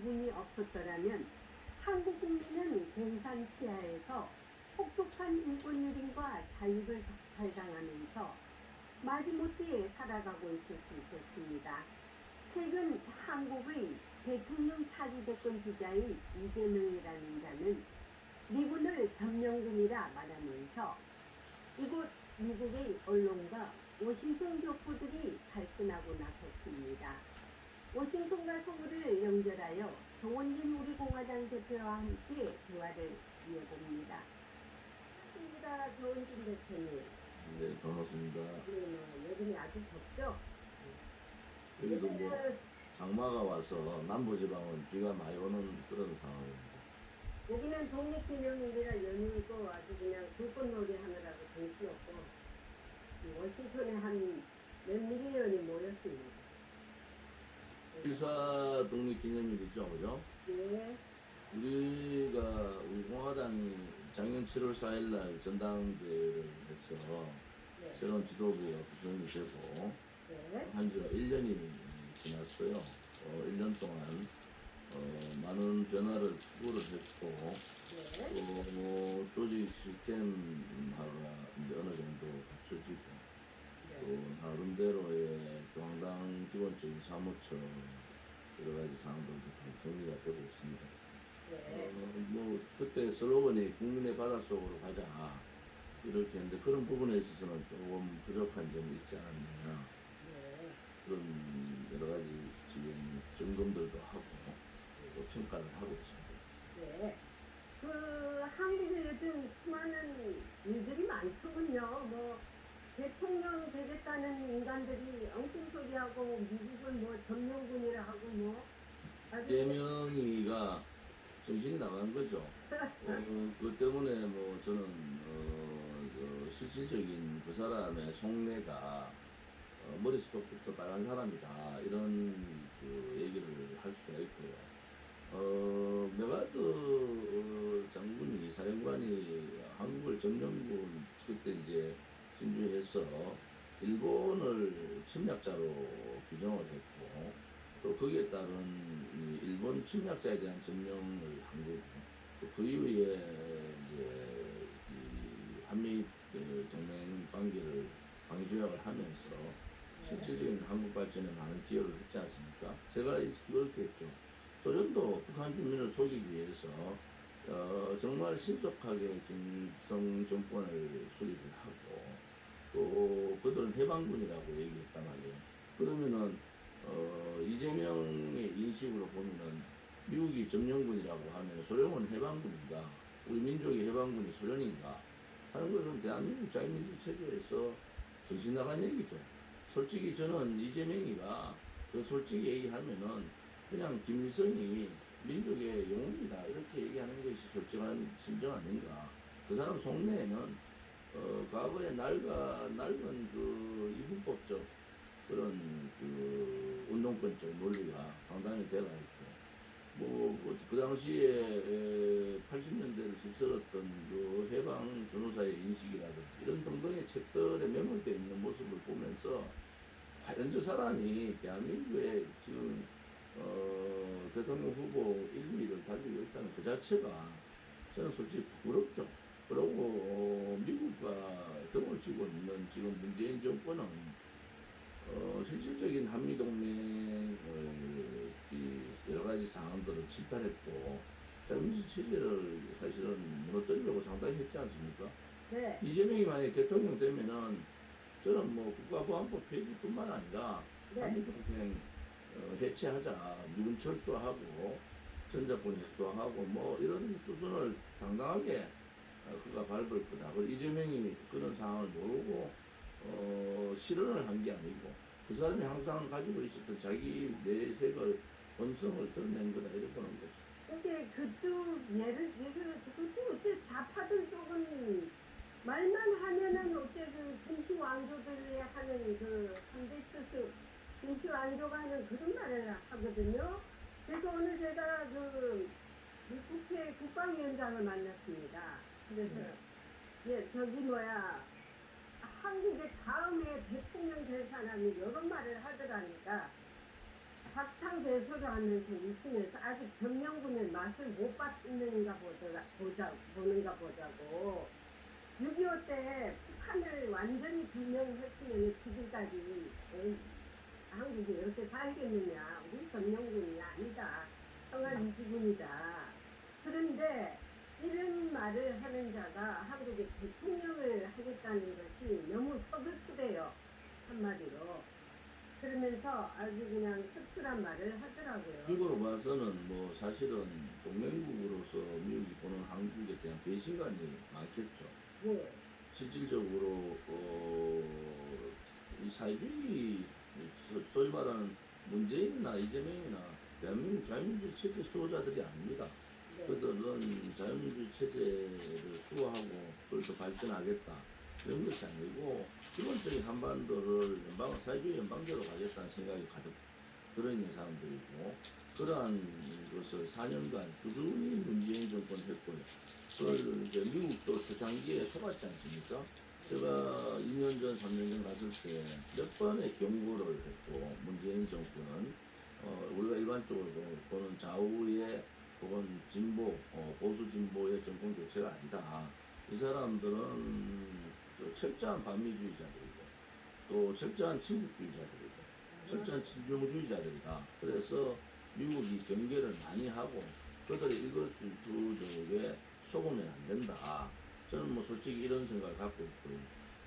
부분이 없었더라면 한국 국민은 공산 치하에서 혹독한 인권 유린과 자유를 발당하면서 마지못해 살아가고 있을 수 있었습니다. 최근 한국의 대통령 차기 대권 주자인 이재명이라는 자는 미군을 점령군이라 말하면서 이곳 미국의 언론과 워싱턴 교포들이 발끈하고 나섰습니다. 워싱턴과 서울을 연결하여 정원진 우리공화당 대표와 함께 대화를 이어봅니다. 반갑습니다. 정원진 대표님. 네, 반갑습니다. 네, 여름이 아주 덥죠? 여기도 뭐 장마가 와서 남부지방은 비가 많이 오는 그런 상황입니다. 여기는 독립기념일이라 연휴고 아주 그냥 불꽃놀이 하느라고 정신없고 워싱턴에 한 몇 밀리언이 모였습니다. 1사 독립기념일이죠, 그죠? 네. 우리 공화당이 작년 7월 4일 날 전당대회를 해서 네. 새로운 지도부가 구성이 되고 네. 한 지가 1년이 지났어요. 1년 동안 많은 변화를 추구를 했고 네. 또 조직 시스템화가 이제 어느 정도 갖춰지고 또 나름대로의 중앙당 기본적인 사무처 여러 가지 사항들도 좀 정리가 되고 있습니다. 네. 뭐 그때 슬로건이 국민의 바닷속으로 가자 이렇게 했는데 그런 부분에 있어서는 조금 부족한 점이 있지 않았느냐 네. 그런 여러 가지 지금 점검들도 하고 또 평가를 하고 있습니다. 네. 한국에 요즘 수많은 일들이 많더군요. 뭐 대통령 되겠다는 인간들이 엉뚱소리하고 미국은 뭐 점령군이라 하고 뭐 아주 이재명이가 정신이 나간 거죠. 그 때문에 뭐 저는 그 실질적인 그 사람의 속내가 머릿속부터 빨간 사람이다 이런 그 얘기를 할 수가 있고요. 메가드 장군이 사령관이 한국을 점령군 그때 이제 진주해서 일본을 침략자로 규정을 했고 또 거기에 따른 이 일본 침략자에 대한 점령을 한 거고 또 그 이후에 이제 이 한미 동맹 관계를 방위조약을 하면서 실질적인 한국 발전에 많은 기여를 했지 않습니까? 제가 그렇게 했죠. 소련도 북한 주민을 속이기 위해서 정말 신속하게 김일성 정권을 수립을 하고 또 그들은 해방군이라고 얘기했단 말이에요. 그러면은 이재명의 인식으로 보면은 미국이 점령군이라고 하면 소련은 해방군인가 우리 민족의 해방군이 소련인가 하는 것은 대한민국 자유민주 체제에서 정신 나간 얘기죠. 솔직히 저는 이재명이가 그 솔직히 얘기하면은 그냥 김일성이 민족의 영웅이다 이렇게 얘기하는 것이 솔직한 심정 아닌가. 그 사람 속내에는 과거에 낡은 그 이분법적 그런 그 운동권적 논리가 상당히 대가 있고 그 당시에 80년대를 휩쓸었던 그 해방 전후사의 인식이라든지 이런 등등의 책들에 메모되어 있는 모습을 보면서 과연 저 사람이 대한민국의 지금 대통령 후보 1, 2를 가지고 있다는 그 자체가 저는 솔직히 부끄럽죠. 그리고 미국과 등을 쥐고 있는 지금 문재인 정권은 실질적인 한미동맹 여러 가지 상황들을 침탈했고 자유민주 체제를 사실은 무너뜨리려고 상당히 했지 않습니까? 네. 이재명이 만약에 대통령 되면은 저는 뭐 국가보안법 폐지뿐만 아니라 네. 한미동맹 해체하자, 미군 철수하고 전자권 해소하고 뭐 이런 수순을 당당하게 그가 밟을 거다. 그리고 이재명이 그런 상황을 모르고 실언을 한 게 아니고 그 사람이 항상 가지고 있었던 자기 내색을 본성을 드러낸 거다 이렇게 보는 거죠. 이게 그쪽 그쪽 어째 좌파들 쪽은 말만 하면은 어째 그 김씨 왕조들이 하는 그 3대 스스 김씨 왕조가 하는 그런 말을 하거든요. 그래서 오늘 제가 그 국회 국방위원장을 만났습니다. 그래서 예 저기 뭐야 한국의 다음에 대통령 될 사람이 이런 말을 하더라니까 박탕대소라는 있으면서 아직 점령군의 맛을 못 봤는가 보는가 보자고. 6.25 때 북한을 완전히 점령했으면 지금까지 한국이 이렇게 살겠느냐. 우리 점령군이 아니다. 평화 유지군이다. 그런데 이런 말을 하는 자가 한국의 대통령을 하겠다는 것이 너무 서글프대요. 한마디로. 그러면서 아주 그냥 씁쓸한 말을 하더라고요. 이거로 봐서는 뭐 사실은 동맹국으로서 미국이 보는 한국에 대한 배신감이 많겠죠. 예. 실질적으로 이 사회주의 소위 말하는 문재인이나 이재명이나 대한민국 자유민주주의 체제 수호자들이 아닙니다. 네. 그들은 자유민주주의 체제를 수호하고 그걸 더 발전하겠다 이런 것이 아니고 기본적인 한반도를 사회주의 연방제로 가겠다는 생각이 가득 들어있는 사람들이고 그러한 것을 4년간 꾸준히 문재인 정권 했고요. 그걸 이제 미국도 초창기에 속았지 않습니까? 제가 2년 전, 3년 전 갔을 때 몇 번의 경고를 했고 문재인 정권은 우리가 일반적으로 보는 좌우의 혹은 진보, 보수 진보의 정권 교체가 아니다. 이 사람들은 철저한 반미주의자들이고 또 철저한 친국주의자들이고 철저한 친중주의자들이다. 그래서 미국이 경계를 많이 하고 그들의 일거수일투족에 속으면 안 된다. 저는 뭐 솔직히 이런 생각을 갖고 있고요.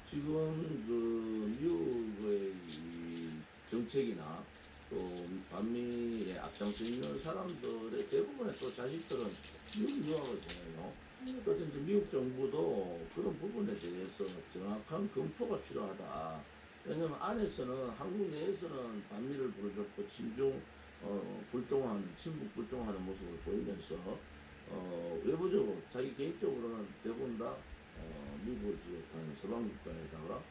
지금 그 미국의 이 정책이나 또 반미에 앞장서 있는 사람들의 대부분의 또 자식들은 미국 유학을 보내요. 그래서 이제 미국 정부도 그런 부분에 대해서 정확한 검토가 필요하다. 왜냐면 안에서는 한국 내에서는 반미를 부르줬고 친중 불종하는 친북 불종하는 모습을 보이면서 외부적으로 자기 개인적으로는 대부분 다 미국을 비롯한 서방 국가에다가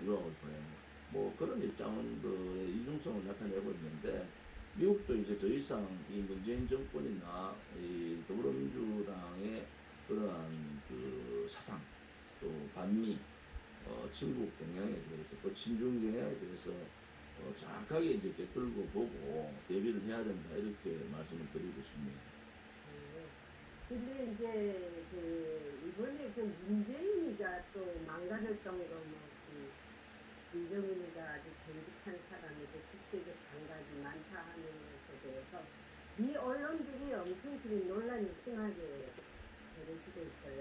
유학을 보내는 뭐 그런 입장들의 이중성을 나타내고 있는데 미국도 이제 더 이상 이 문재인 정권이나 이 더불어민주당의 그러한 그 사상 또 반미 친국 경향에 대해서 또 친중 경향에 대해서 정확하게 이제 꿰뚫고 보고 대비를 해야 된다 이렇게 말씀을 드리고 싶네요. 근데 이제 이번에 문재인이가 또 망가질 정도로 김정은이가 아주 정직한 사람이고 국제적 감각이 많다 하는 것에 대해서 이 언론들이 엄청 지금 논란이 심하게 벌어지고 있어요.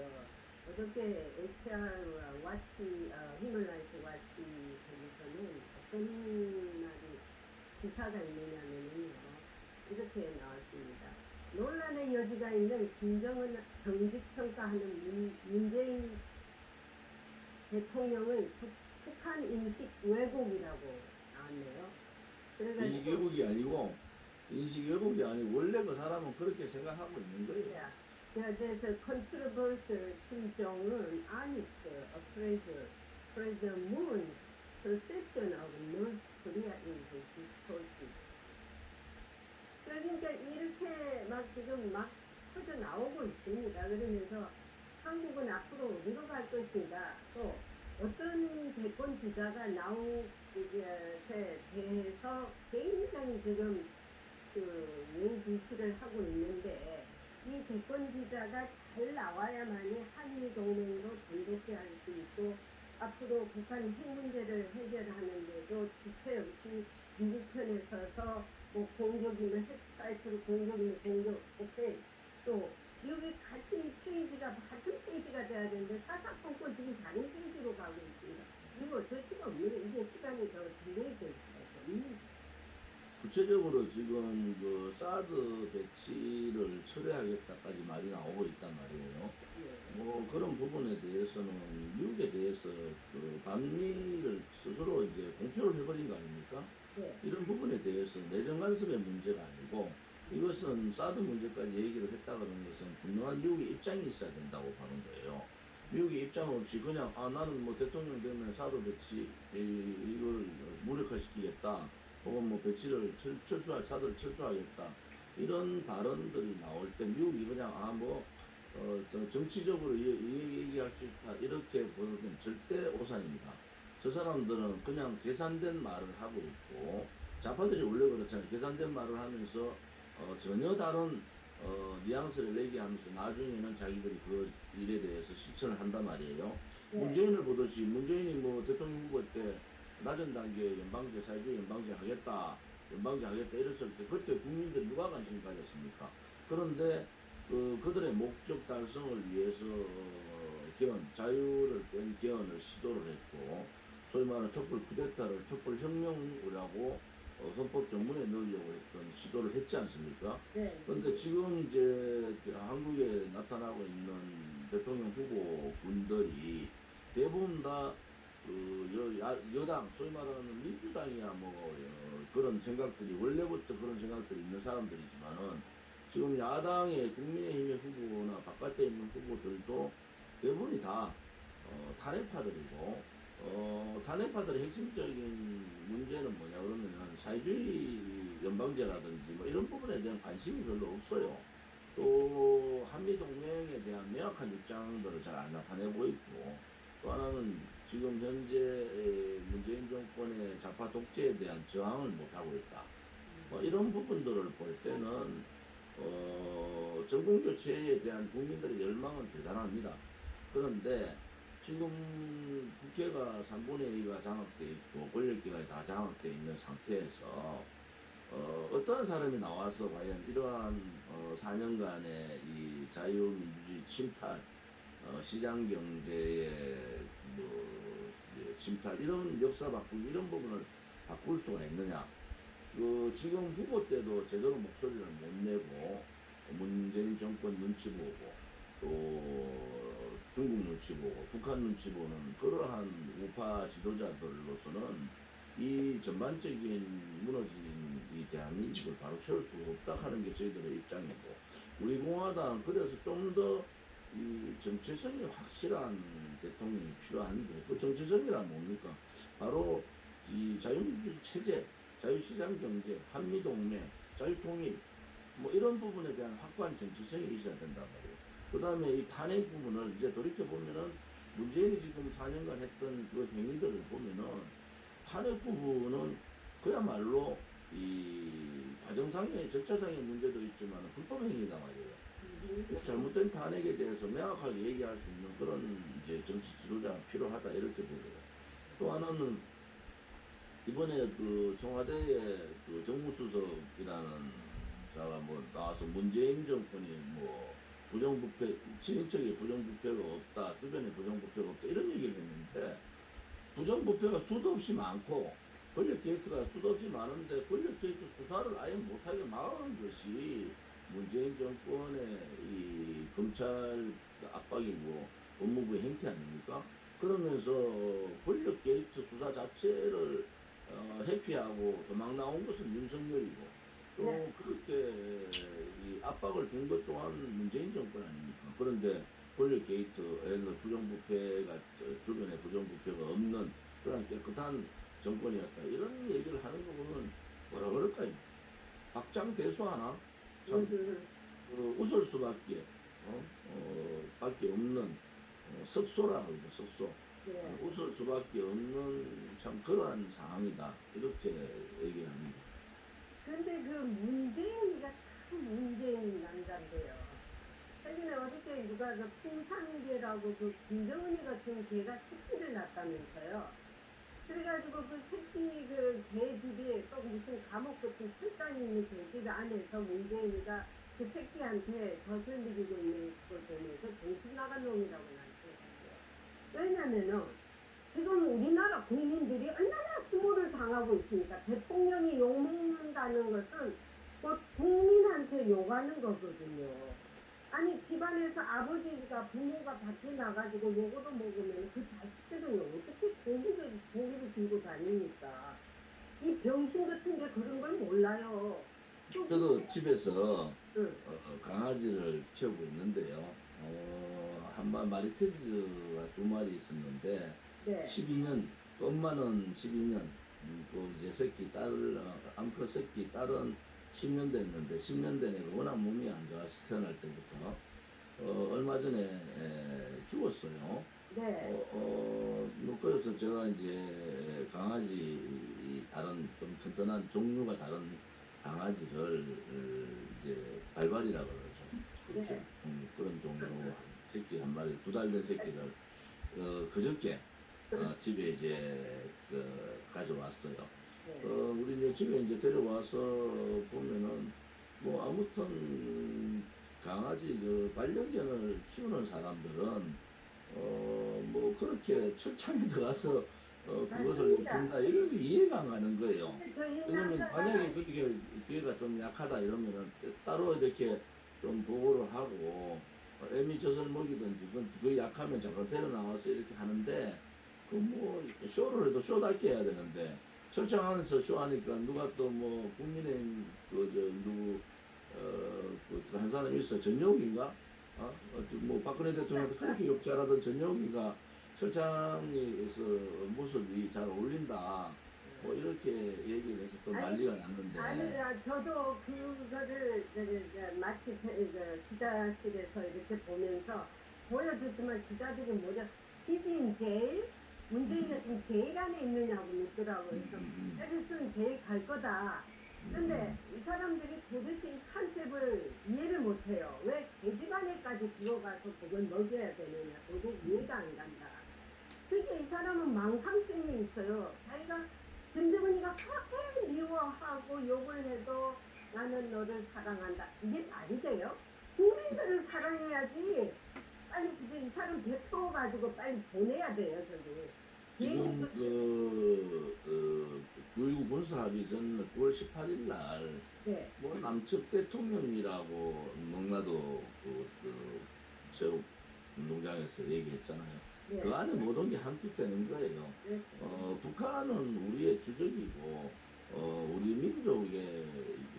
어저께 HR와 와치, 휴먼라이트 와치 거기서는 어떤 말이 기사가 있느냐면요. 이렇게 나왔습니다. 논란의 여지가 있는 김정은 정직평가하는 문재인 대통령은 북한 인식 왜곡이라고 나왔네요. 인식 왜곡이 아니고 인식 왜곡이 아니고 원래 그 사람은 그렇게 생각하고 있는 거예요. There's a controversial Kim Jong-un honest appraisal, President Moon's perception of North Korea is distorted. 그러니까 이렇게 막 지금 막 터져 나오고 있습니다. 그러면서 한국은 앞으로 어디로 갈 것인가, 또 어떤 대권 주자가 나오기에 대해서 굉장히 지금 얘기를 하고 있는데 이 대권 주자가 잘 나와야만이 한미 동맹도 단독해 할 수 있고 앞으로 북한 핵 문제를 해결하는데도 주체 없이 미국 편에 서서 뭐 공격이면 핵 사이트로 공격이면 공격, 오케이. 또 여기 같은 페이지가 같은 페이지가 돼야 되는데 사사건건 지금 다른 페이지로 가고 있습니다. 이거 어쩔 수가 없는 이게 시간이 더 딜레이 될 수가 없는. 구체적으로 지금 그 사드 배치를 철회하겠다까지 말이 나오고 있단 말이에요. 뭐 그런 부분에 대해서는 미국에 대해서 그 반미를 스스로 이제 공표를 해버린 거 아닙니까? 네. 이런 부분에 대해서 내정 간섭의 문제가 아니고 이것은 사드 문제까지 얘기를 했다 그러는 것은 분명한 미국의 입장이 있어야 된다고 보는 거예요. 미국의 입장 없이 그냥 나는 뭐 대통령 되면 사드 배치 이걸 무력화시키겠다. 혹은 뭐 배치를 사드를 철수하겠다. 이런 발언들이 나올 때 미국이 그냥 정치적으로 얘기할 수 있다. 이렇게 보면 절대 오산입니다. 저 사람들은 그냥 계산된 말을 하고 있고 좌파들이 원래 그렇잖아요. 계산된 말을 하면서 전혀 다른 뉘앙스를 내게 하면서 나중에는 자기들이 그 일에 대해서 실천을 한단 말이에요. 네. 문재인을 보듯이 문재인이 뭐 대통령 후보 때 낮은 단계 연방제 사회주의 연방제 하겠다 이랬을 때 그때 국민들이 누가 관심 가졌습니까? 그런데 그들의 목적 달성을 위해서 자유를 뺀 개헌을 시도를 했고 소위 말하는 촛불 쿠데타를 촛불 혁명이라고 헌법 전문에 넣으려고 했던 시도를 했지 않습니까? 네. 그런데 지금 이제 한국에 나타나고 있는 대통령 후보 분들이 대부분 다 여당, 소위 말하는 민주당이야 그런 생각들이 원래부터 그런 생각들이 있는 사람들이지만은 지금 야당의 국민의힘의 후보나 바깥에 있는 후보들도 대부분이 다 탄핵파들이고 탄핵파들의 핵심적인 문제는 뭐냐 그러면은 사회주의 연방제라든지 뭐 이런 부분에 대한 관심이 별로 없어요. 또 한미동맹에 대한 명확한 입장들을 잘 안 나타내고 있고 또 하나는 지금 현재 문재인 정권의 좌파 독재에 대한 저항을 못하고 있다. 뭐 이런 부분들을 볼 때는 정권 교체에 대한 국민들의 열망은 대단합니다. 그런데 지금 국회가 3분의 2가 장악돼 있고 권력기관이 다 장악돼 있는 상태에서 어떠한 사람이 나와서 과연 이러한 4년간의 이 자유민주주의 침탈, 시장경제의 침탈 이런 역사 바꾸기 이런 부분을 바꿀 수가 있느냐? 지금 후보 때도 제대로 목소리를 못 내고 문재인 정권 눈치 보고 또 중국 눈치 보고 북한 눈치 보는 그러한 우파 지도자들로서는 이 전반적인 무너진 이 대한민국을 바로 세울 수 없다 하는 게 저희들의 입장이고 우리 공화당은 그래서 좀 더 이 정체성이 확실한 대통령이 필요한데 그 정체성이란 뭡니까? 바로 이 자유민주주의 체제 자유시장 경제, 한미동맹, 자유통일 뭐 이런 부분에 대한 확고한 정체성이 있어야 된단 말이에요. 그 다음에 이 탄핵 부분을 이제 돌이켜보면은 문재인이 지금 4년간 했던 그 행위들을 보면은 탄핵 부분은 그야말로 이 과정상의 절차상의 문제도 있지만 불법 행위다 말이에요. 잘못된 탄핵에 대해서 명확하게 얘기할 수 있는 그런 이제 정치 지도자가 필요하다 이렇게 보고요. 또 하나는 이번에 그 청와대에 그 정무수석이라는 자가 뭐 나와서 문재인 정권이 뭐 부정부패, 친인척에 부정부패가 없다, 주변에 부정부패가 없다 이런 얘기를 했는데 부정부패가 수도 없이 많고 권력 게이트가 수도 없이 많은데 권력 게이트 수사를 아예 못하게 막은 것이 문재인 정권의 이 검찰 압박이고 법무부의 행태 아닙니까? 그러면서 권력 게이트 수사 자체를 회피하고 도망 나온 것은 윤석열이고 또 네. 그렇게 이 압박을 준 것 또한 문재인 정권 아닙니까? 그런데 권력 게이트, 예를 들어 부정부패가 주변에 부정부패가 없는 그런 깨끗한 정권이었다 이런 얘기를 하는 거 보면 뭐라 그럴까요? 박장대소 하나 참 웃을 수밖에 밖에 없는 석소라고 그러죠. 석소. 네. 웃을 수밖에 없는 참 그러한 상황이다 이렇게 얘기합니다. 근데 그 문재인이가 참 문재인 남자인데요. 최근에 어저께 누가 그 풍산개라고 그 김정은이가 준 개가 새끼를 낳았다면서요. 그래가지고 그 새끼 그 개들이 또 무슨 감옥 같은 철단이 있는 개들 안에서 문재인이가 그 새끼한테 젖을 먹이고 있는 걸 보면서 정신 나간 놈이라고 나는 생각해요. 왜냐면은 지금 우리나라 국민들이 얼마나 수모를 당하고 있습니까? 대통령이 욕먹는다는 것은 곧 국민한테 욕하는 거거든요. 아니 집안에서 아버지가 부모가 밖에 나가지고 요거도 먹으면 그 자식들은 어떻게 고기를 들고 다닙니까? 이 병신 같은 게 그런 걸 몰라요. 저도 집에서 응. 강아지를 키우고 있는데요. 마리테즈가 2마리 있었는데 네. 12년, 엄마는 12년, 또 이제 새끼 암컷 새끼 딸은 10년 됐는데 10년 된 애가 워낙 몸이 안 좋아서 태어날 때부터 얼마 전에 죽었어요. 네. 그래서 제가 이제 강아지 다른 좀 튼튼한 종류가 다른 강아지를 이제 발발이라 그러죠. 그렇게 네. 그런 종류 새끼 한 마리 2달 된 새끼를 그저께 집에 이제 가져왔어요. 네. 우리 이제 집에 이제 데려와서 보면은 뭐 아무튼 강아지 반려견을 키우는 사람들은 뭐 그렇게 철창에 들어가서 그것을 맞습니다. 준다 이런 게 이해가 안 가는 거예요. 저희 왜냐면 남자가 만약에 그게 귀가 좀 약하다 이러면은 따로 이렇게 좀 보호를 하고 애미젖을 먹이든지 그 약하면 잠깐 데려 나와서 이렇게 하는데 그 뭐 쇼를 해도 쇼답게 해야 되는데 철창 안에서 쇼하니까 누가 또 뭐 국민의힘 누구 한 사람이 있어 전용인가 뭐 박근혜 대통령도 그렇게 욕 잘하던 전용이가 철창에서 모습이 잘 어울린다 뭐 이렇게 얘기를 해서 또 난리가 났는데 아니야, 저도 그거를 마치 기자실에서 이렇게 보면서 보여줬지만 기자들이 뭐냐, 시즌 제일 문재인이 지금 제일 안에 있느냐고 묻더라고요. 그래서 해리슨 제일 갈 거다. 근데 이 사람들이 도대체 이 컨셉을 이해를 못해요. 왜 돼지반에까지 들어가서 그걸 먹여야 되느냐. 도저히 이해가 안 간다. 그게 이 사람은 망상증이 있어요. 자기가 김정은이가 그렇게 미워하고 욕을 해도 나는 너를 사랑한다. 이게 말이 돼요? 국민들을 사랑해야지. 빨리 이 사람 대표가지고 빨리 보내야 돼요, 저기. 지금 9.19 군사합의 전 9월 18일 날 네. 뭐 남측 대통령이라고 농라도 체육 운동장에서 얘기했잖아요. 네. 그 안에 모든 게 함축되는 거예요. 네. 북한은 우리의 주적이고 우리 민족의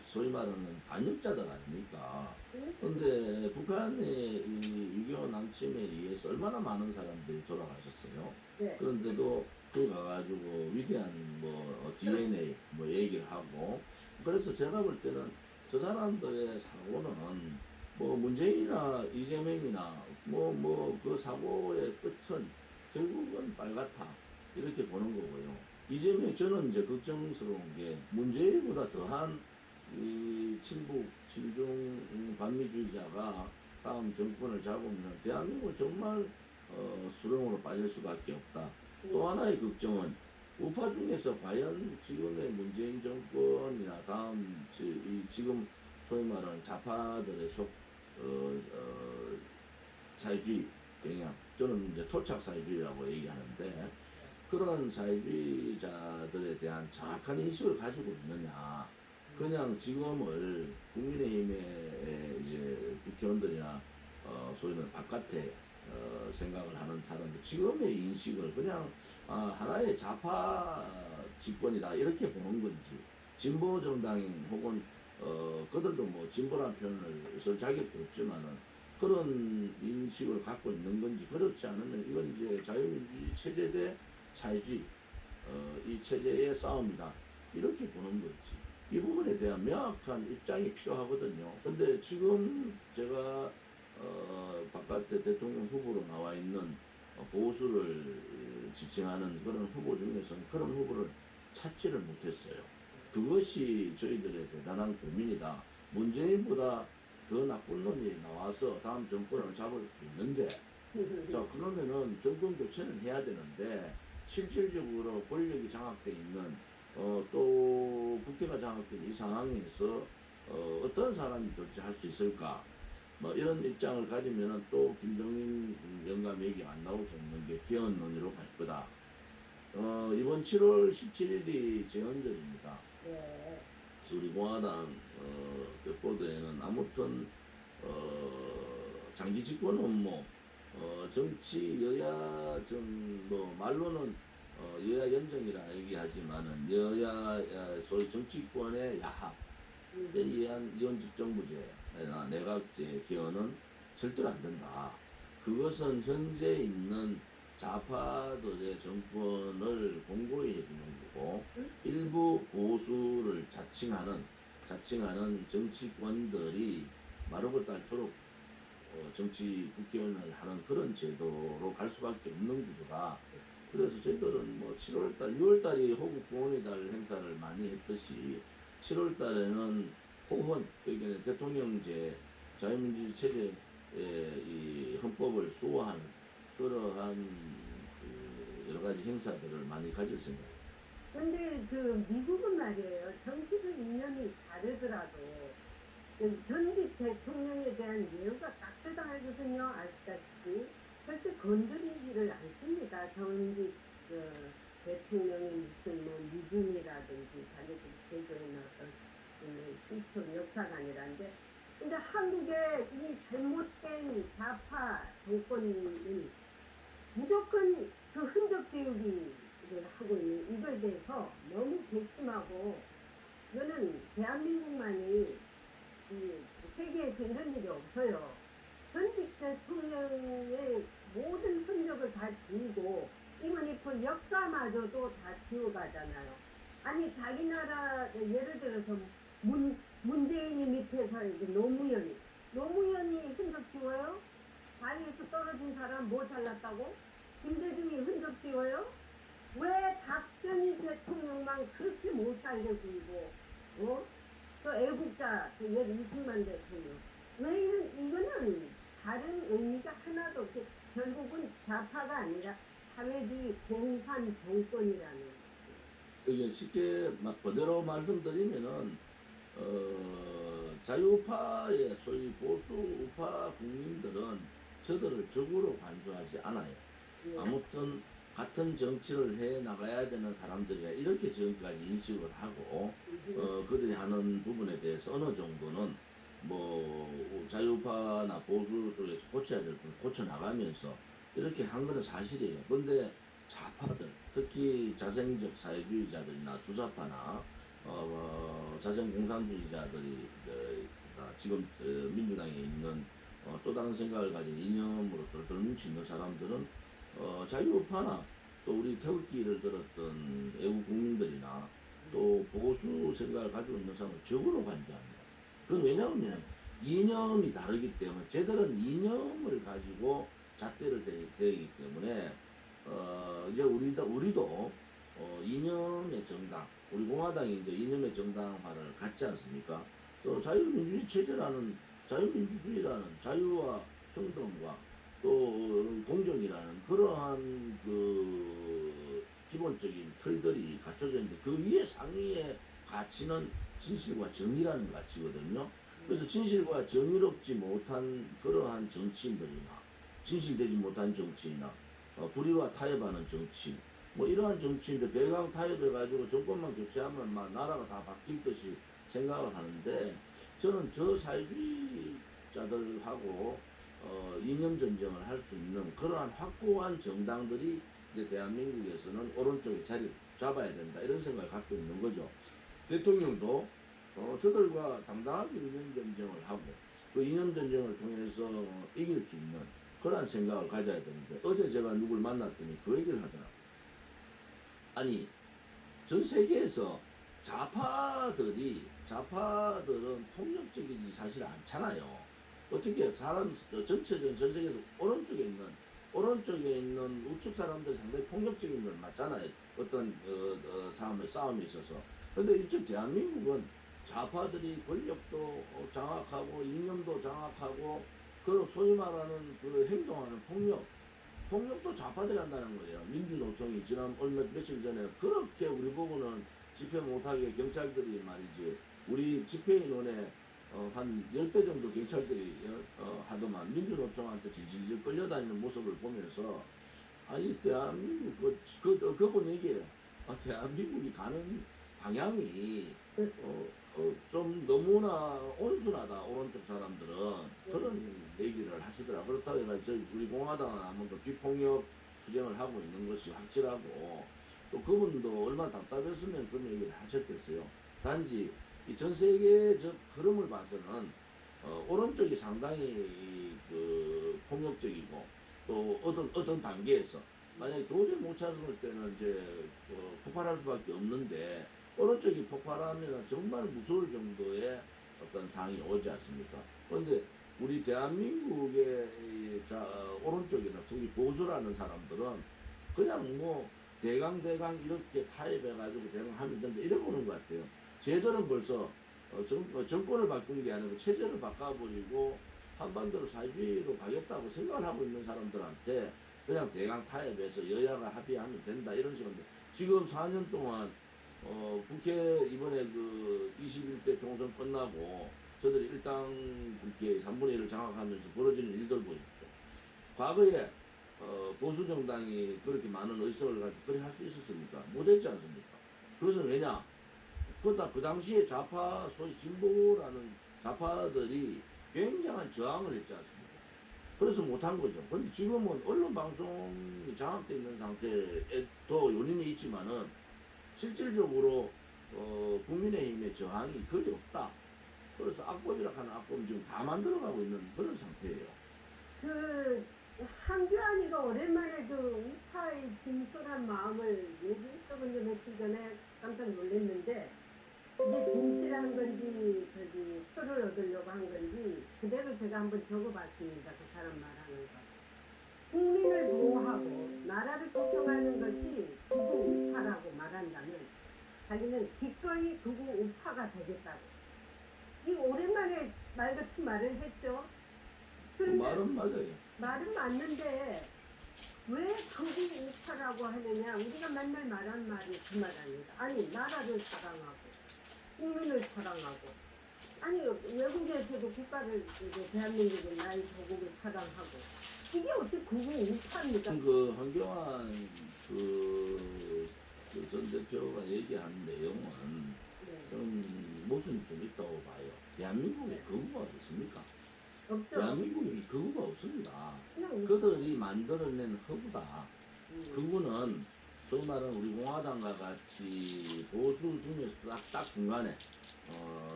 소위 말하는 반역자들 아닙니까? 근데 북한의 이 6.25 남침에 의해서 얼마나 많은 사람들이 돌아가셨어요. 네. 그런데도 그 가가지고 위대한 뭐 DNA 뭐 얘기를 하고 그래서 제가 볼 때는 저 사람들의 사고는 뭐 문재인이나 이재명이나 뭐 그 사고의 끝은 결국은 빨갛다 이렇게 보는 거고요. 이재명 저는 이제 걱정스러운 게 문재인보다 더한 이 친북 친중 반미주의자가 다음 정권을 잡으면 대한민국은 정말 수렁으로 빠질 수밖에 없다. 또 하나의 걱정은 우파 중에서 과연 지금의 문재인 정권이나 다음 지금 소위 말하는 좌파들의 사회주의 경향, 저는 이제 토착 사회주의라고 얘기하는데 그런 사회주의자들에 대한 정확한 인식을 가지고 있느냐. 그냥 지금을 국민의힘의 이제 국회의원들이나 소위 말하는 바깥에 생각을 하는 사람들 지금의 인식을 그냥 하나의 좌파 집권이다 이렇게 보는 건지 진보 정당인 혹은 그들도 뭐 진보란 표현을 쓸 자격도 없지만은 그런 인식을 갖고 있는 건지 그렇지 않으면 이건 이제 자유민주주의 체제 대 사회주의 이 체제의 싸움이다 이렇게 보는 거지. 이 부분에 대한 명확한 입장이 필요하거든요. 근데 지금 제가 바깥에 대통령 후보로 나와 있는 보수를 지칭하는 그런 후보 중에서는 그런 후보를 찾지를 못했어요. 그것이 저희들의 대단한 고민이다. 문재인보다 더 나쁜 놈이 나와서 다음 정권을 잡을 수 있는데 자 그러면은 정권 교체는 해야 되는데 실질적으로 권력이 장악돼 있는 또 국회가 장악된 이 상황에서 어떤 사람이 도대체 할 수 있을까? 뭐 이런 입장을 가지면은 또 김종인 영감 얘기 안 나올 수 없는 게 개헌론으로 갈 거다. 이번 7월 17일이 제헌절입니다. 네. 우리 공화당 벽보드에는 아무튼 장기 집권 업무 정치 여야 뭐 말로는 여야 연정이라 얘기하지만은 여야 소위 정치권의 야합에 의한 이원집정부제나 내각제 개헌은 절대로 안 된다. 그것은 현재 있는 좌파들의 정권을 공고히 해주는 거고 일부 보수를 자칭하는 정치권들이 마르고 닳도록 정치 국회의원을 하는 그런 제도로 갈 수밖에 없는 구조다. 그래서 저희들은 뭐 7월달, 6월달이 호국 부모의 달 행사를 많이 했듯이 7월달에는 호헌, 여기는 대통령제, 자유민주주의 체제의 이 헌법을 수호하는 그러한 그 여러 가지 행사들을 많이 가질 생각이에요. 근데 그 미국은 말이에요. 정치적 이념이 다르더라도 그 전직 대통령에 대한 예우가 따뜻하거든요. 아시다시피 절대 건드리지를 않습니다. 전직 그 대통령이 무슨 뭐 미군이라든지 자기들 제도에는 어떤 시스템 역사관이라는데 근데 한국의 이 잘못된 좌파 정권은 무조건 그 흔적 지우기를 하고 있는 이거에 대해서 너무 괘씸하고 이거는 대한민국만이 이 세계에서 이런 일이 없어요. 전직 대통령의 모든 흔적을 다 지우고 이번에 그 역사마저도 다 지워가잖아요. 아니 자기 나라 예를 들어서 문재인이 밑에서 이제 노무현이 흔적 지워요? 자리에서 떨어진 사람 뭐 잘났다고? 김대중이 흔적 지워요? 왜 박정희 대통령만 그렇게 못 살게 굴고 또 애국자 옛 이승만 대통령 왜 이거는 다른 의미가 하나도 없이 결국은 좌파가 아니라 사회주의 공산 정권이라는 이게 쉽게 막 그대로 말씀드리면은 자유파의 소위 보수 우파 국민들은 저들을 적으로 간주하지 않아요. 예. 아무튼 같은 정치를 해 나가야 되는 사람들이라 이렇게 지금까지 인식을 하고 그들이 하는 부분에 대해서 어느 정도는 뭐 자유파나 보수 쪽에서 고쳐야 될 건 고쳐 나가면서 이렇게 한 거는 사실이에요. 그런데 좌파들, 특히 자생적 사회주의자들이나 주사파나 자생공산주의자들이 지금 민주당에 있는 또 다른 생각을 가진 이념으로 똘똘 뭉치 있는 사람들은 자유파나 또 우리 태극기를 들었던 애국 국민들이나 또 보수 생각을 가지고 있는 사람을 적으로 간주합니다. 그건 왜냐하면 이념이 다르기 때문에 제들은 이념을 가지고 잣대를 대기 때문에 이제 우리도 이념의 정당, 우리 공화당이 이제 이념의 정당화를 갖지 않습니까? 또 자유민주주의 체제라는 자유민주주의라는 자유와 평등과 또 공정이라는 그러한 그 기본적인 틀들이 갖춰져 있는데 그 위에 상위의 가치는 진실과 정의라는 가치거든요. 그래서 진실과 정의롭지 못한 그러한 정치인들이나 진실되지 못한 정치이나 불의와 타협하는 정치 뭐 이러한 정치인들 배강 타협해가지고 정권만 교체하면 막 나라가 다 바뀔 듯이 생각을 하는데 저는 저 사회주의자들하고 이념 전쟁을 할 수 있는 그러한 확고한 정당들이 이제 대한민국에서는 오른쪽에 자리 잡아야 된다 이런 생각을 갖고 있는 거죠. 대통령도 저들과 당당하게 이념 전쟁을 하고 그 이념 전쟁을 통해서 이길 수 있는 그러한 생각을 가져야 되는데 어제 제가 누굴 만났더니 그 얘기를 하더라고요. 아니 전 세계에서 좌파들은 폭력적이지 사실 않잖아요. 어떻게 사람 전체적인 전 세계에서 오른쪽에 있는 우측 사람들 상당히 폭력적인 걸 맞잖아요. 어떤 싸움에 있어서. 근데 이쪽 대한민국은 좌파들이 권력도 장악하고 이념도 장악하고 그 소위 말하는 그 행동하는 폭력도 좌파들이 한다는 거예요. 민주노총이 지난 며칠 전에 그렇게 우리 보고는 집회 못하게 경찰들이 말이지 우리 집회인원의 한 10배 정도 경찰들이 하더만 민주노총한테 질질 끌려다니는 모습을 보면서 아니 대한민국 그분 얘기해요. 대한민국이 가는 방향이 좀 너무나 온순하다 오른쪽 사람들은 그런 얘기를 하시더라. 그렇다고 해서 우리 공화당은 아무도 비폭력 투쟁을 하고 있는 것이 확실하고 또 그분도 얼마나 답답했으면 그런 얘기를 하셨겠어요. 단지 이 전 세계적 흐름을 봐서는 오른쪽이 상당히 그 폭력적이고 또 어떤 단계에서 만약에 도저히 못 찾을 때는 이제 폭발할 수밖에 없는데 오른쪽이 폭발하면 정말 무서울 정도의 어떤 상황이 오지 않습니까? 그런데 우리 대한민국의 오른쪽이나 특히 보수라는 사람들은 그냥 뭐 대강 이렇게 타협해가지고 대강 하면 된다 이래 보는 것 같아요. 쟤들은 벌써 정권을 바꾼 게 아니고 체제를 바꿔버리고 한반도로 사회주의로 가겠다고 생각을 하고 있는 사람들한테 그냥 대강 타협해서 여야가 합의하면 된다 이런 식인데 지금 4년 동안 국회 이번에 그 21대 총선 끝나고 저들이 일당 국회 3분의 1을 장악하면서 벌어지는 일들 보십시오. 과거에 보수 정당이 그렇게 많은 의석을 가지고 그래 할 수 있었습니까? 못했지 않습니까? 그것은 왜냐? 그 당시에 좌파, 소위 진보라는 좌파들이 굉장한 저항을 했지 않습니까? 그래서 못한 거죠. 근데 지금은 언론 방송이 장악되어 있는 상태에 더 요인이 있지만은 실질적으로 국민의힘의 저항이 거의 없다. 그래서 악법이라 하는 악법은 지금 다 만들어가고 있는 그런 상태예요. 그 한규환이가 오랜만에 그 우파의 진솔한 마음을 얘기했어. 근데 며칠 전에 깜짝 놀랐는데 이게 진실한 건지 저기 표를 얻으려고 한 건지 그대로 제가 한번 적어봤습니다. 그 사람 말하는 거. 국민을 보호하고 나라를 걱정하는 것이 극우 우파라고 말한다면 자기는 기꺼이 극우 우파가 되겠다고. 이 오랜만에 말 같은 말을 했죠. 그 말은 맞아요. 말은 맞는데 왜 극우 우파라고 하느냐. 우리가 맨날 말한 말이 그 말 아닙니다. 아니 나라를 사랑하고 국민을 사랑하고 아니 외국에서도 국가를 대한민국의 나의 조국을 사랑하고 이게 어떻게 극우 우파입니까? 그 한교안 전 대표가 얘기한 내용은 네. 좀 모순이 좀 있다고 봐요. 대한민국에 극우가 있습니까? 없죠. 대한민국에 극우가 없습니다. 그냥 그들이 만들어낸 허구다. 음. 극우는 소위 말하는 우리 공화당과 같이 보수 중에서 딱 중간에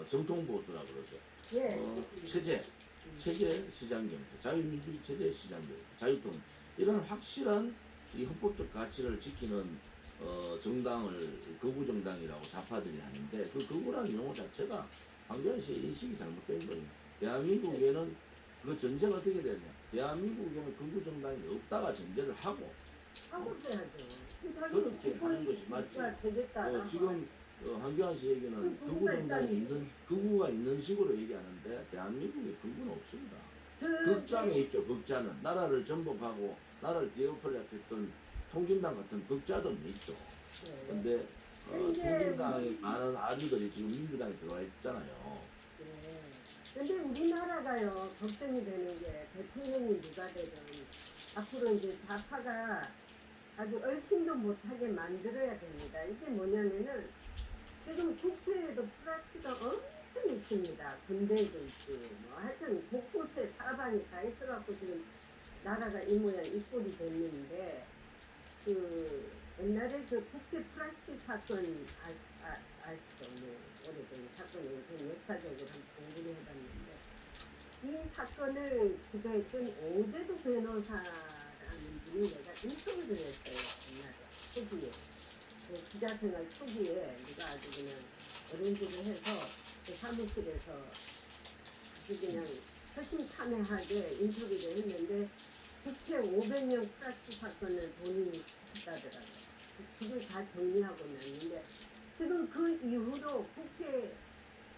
정통 보수라 그러죠. 예. 체제 시장경제, 자유민주주의 체제 시장경제, 자유통 이런 확실한 이 헌법적 가치를 지키는 정당을 극우 정당이라고 좌파들이 하는데 그 극우라는 용어 자체가 황교안 씨의 인식이 잘못된 거예요. 대한민국에는 그 전제가 어떻게 되냐? 대한민국에는 극우 정당이 없다가 전제를 하고 하고 돼야죠. 그렇게 하는 것이 맞지. 지금 한교안 씨 얘기는 극우 정당이 극우가 있는 식으로 얘기하는데 대한민국에 극우는 없습니다. 극좌에 있죠. 극좌는 나라를 전복하고 나라를 뒤엎으려했던 통진당 같은 극좌들은 있죠. 근데 통진당의 많은 아주들이 지금 민주당에 들어와 있잖아요. 네. 근데 우리나라가요 걱정이 되는 게 대통령이 누가 되든 앞으로 이제 좌파가 아주 얼씬도 못하게 만들어야 됩니다. 이게 뭐냐면은 지금 국회에도 플라스가 엄청 있습니다. 군대에도 있고 뭐 하여튼 곳곳에 사방이 다 있어갖고 지금 나라가 이 모양 이 꼴이 됐는데 그 옛날에 그 국회 플라스틱 사건 아시죠? 뭐 오래된 사건이 좀 역사적으로 한번 공부를 해봤는데 이 사건을 주도했던 오대도 변호사라는 분이 내가 인터뷰를 했어요. 옛날에 초기에 그 기자생활 초기에 누가 아주 그냥 어렌지를 해서 그 사무실에서 아주 그냥 허심탄회하게 인터뷰를 했는데 국회 500명 플라스틱 사건을 본인이 했다더라고요. 그걸 다 정리하고 났는데 지금 그 이후로 국회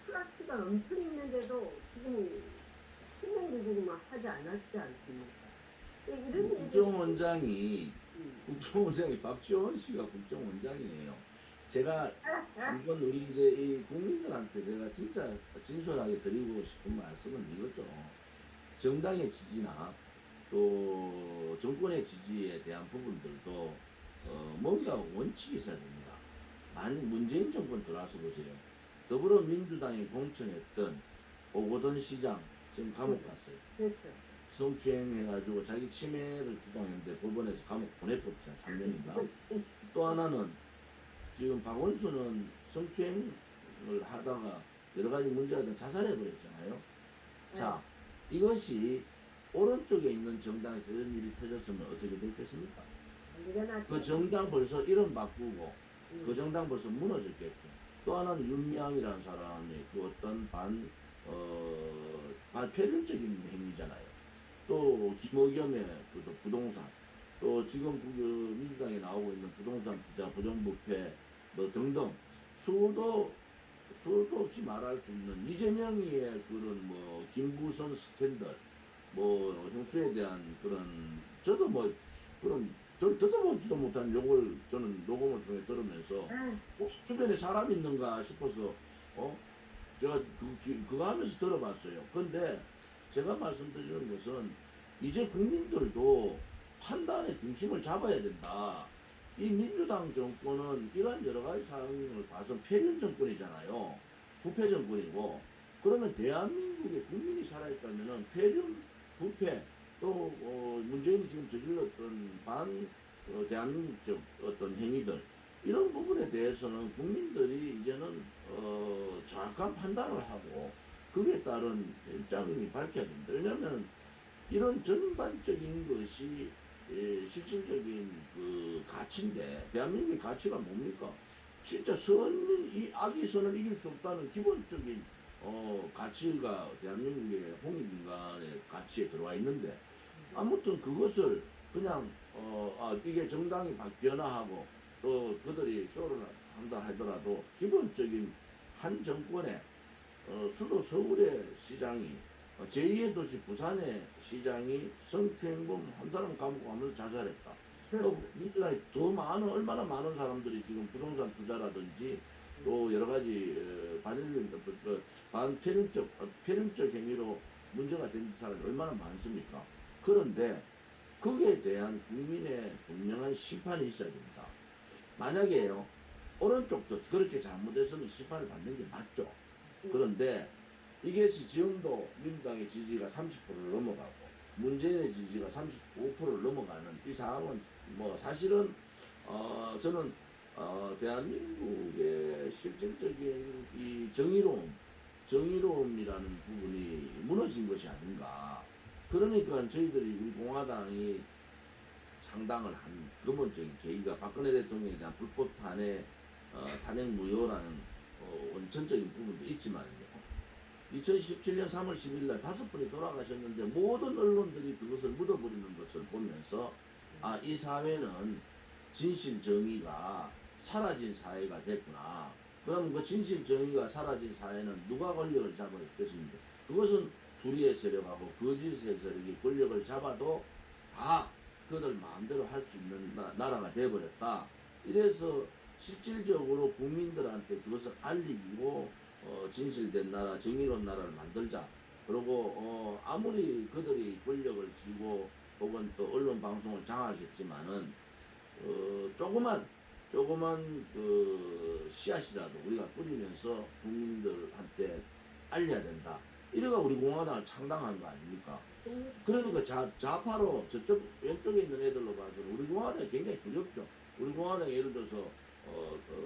플라스틱가 엄청 있는데도 지금 신명대국만 하지 않았지 않습니까? 이런 국정원장이 박지원 씨가 국정원장이에요. 제가 한번 우리 이제 이 국민들한테 제가 진짜 진솔하게 드리고 싶은 말씀은 이거죠. 정당의 지지나 또 정권의 지지에 대한 부분들도 뭔가 원칙이 있어야 됩니다. 만약 문재인 정권 들어와서 보세요. 더불어민주당이 공천했던 오거돈 시장 지금 감옥 갔어요. 그렇죠. 성추행해가지고 자기 치매를 주장했는데 법원에서 감옥 보내버렸잖아요. 3년인가. 또 하나는 지금 박원순은 성추행을 하다가 여러 가지 문제가 된 자살해버렸잖아요. 자, 이것이 오른쪽에 있는 정당에서 이런 일이 터졌으면 어떻게 됐겠습니까? 그 정당 벌써 이름 바꾸고 그 정당 벌써 무너졌겠죠. 또 하나는 윤미향이라는 사람이 그 어떤 반편일적인 행위잖아요. 또 김의겸의 그 부동산 또 지금 그 민주당에 나오고 있는 부동산 투자, 부정부패 뭐 등등 수도 없이 말할 수 있는 이재명이의 그런 뭐 김부선 스캔들, 뭐 형수에 대한 그런 저도 뭐 그런 듣어보지도 못한 욕을 저는 녹음을 통해 들으면서 주변에 사람 있는가 싶어서 제가 그거 하면서 들어봤어요. 근데 제가 말씀드리는 것은 이제 국민들도 판단의 중심을 잡아야 된다. 이 민주당 정권은 이러한 여러 가지 상황을 봐서 패륜 정권이잖아요. 부패 정권이고. 그러면 대한민국의 국민이 살아있다면은 패륜, 부패, 또 문재인이 지금 저질렀던 대한민국적 어떤 행위들 이런 부분에 대해서는 국민들이 이제는 정확한 판단을 하고 그에 따른 입장을 밝혀야 됩니다. 왜냐하면 이런 전반적인 것이 실질적인 그 가치인데 대한민국의 가치가 뭡니까? 진짜 이 악이 선을 이길 수 없다는 기본적인 가치가 대한민국의 홍익인간의 가치에 들어와 있는데 아무튼 그것을 그냥 이게 정당이 변화하고 또 그들이 쇼를 한다 하더라도 기본적인 한 정권의 수도 서울의 시장이 제2의 도시 부산의 시장이 성추행범 한 사람 감옥 가면서 자살했다. 또 민주당이 더 많은 얼마나 많은 사람들이 지금 부동산 투자라든지 또 여러 가지 반패륜적 행위로 문제가 된 사람이 얼마나 많습니까? 그런데 거기에 대한 국민의 분명한 심판이 있어야 됩니다. 만약에요 오른쪽도 그렇게 잘못했으면 심판을 받는 게 맞죠. 그런데 이것이 지금도 민주당의 지지가 30%를 넘어가고 문재인의 지지가 35%를 넘어가는 이 상황은 뭐 사실은 저는 대한민국의 실질적인 이 정의로움이라는 부분이 무너진 것이 아닌가. 그러니까 저희들이 우리 공화당이 창당을 한 근본적인 계기가 박근혜 대통령에 대한 불법 탄핵 무효라는 원천적인 부분도 있지만요. 2017년 3월 10일 날 5분이 돌아가셨는데 모든 언론들이 그것을 묻어버리는 것을 보면서 이 사회는 진실 정의가 사라진 사회가 됐구나. 그럼 그 진실 정의가 사라진 사회는 누가 권력을 잡아있겠습니까? 그것은 불의의 세력하고 거짓의 세력이 권력을 잡아도 다 그들 마음대로 할 수 있는 나라가 되어버렸다. 이래서 실질적으로 국민들한테 그것을 알리고 진실된 나라, 정의로운 나라를 만들자. 그리고 아무리 그들이 권력을 쥐고 혹은 또 언론 방송을 장악했지만은 조그만 그 씨앗이라도 우리가 뿌리면서 국민들한테 알려야 된다. 이래가 우리 공화당을 창당한 거 아닙니까? 그러니까 좌파로 저쪽 왼쪽에 있는 애들로 봐서는 우리 공화당이 굉장히 두렵죠. 우리 공화당이 예를 들어서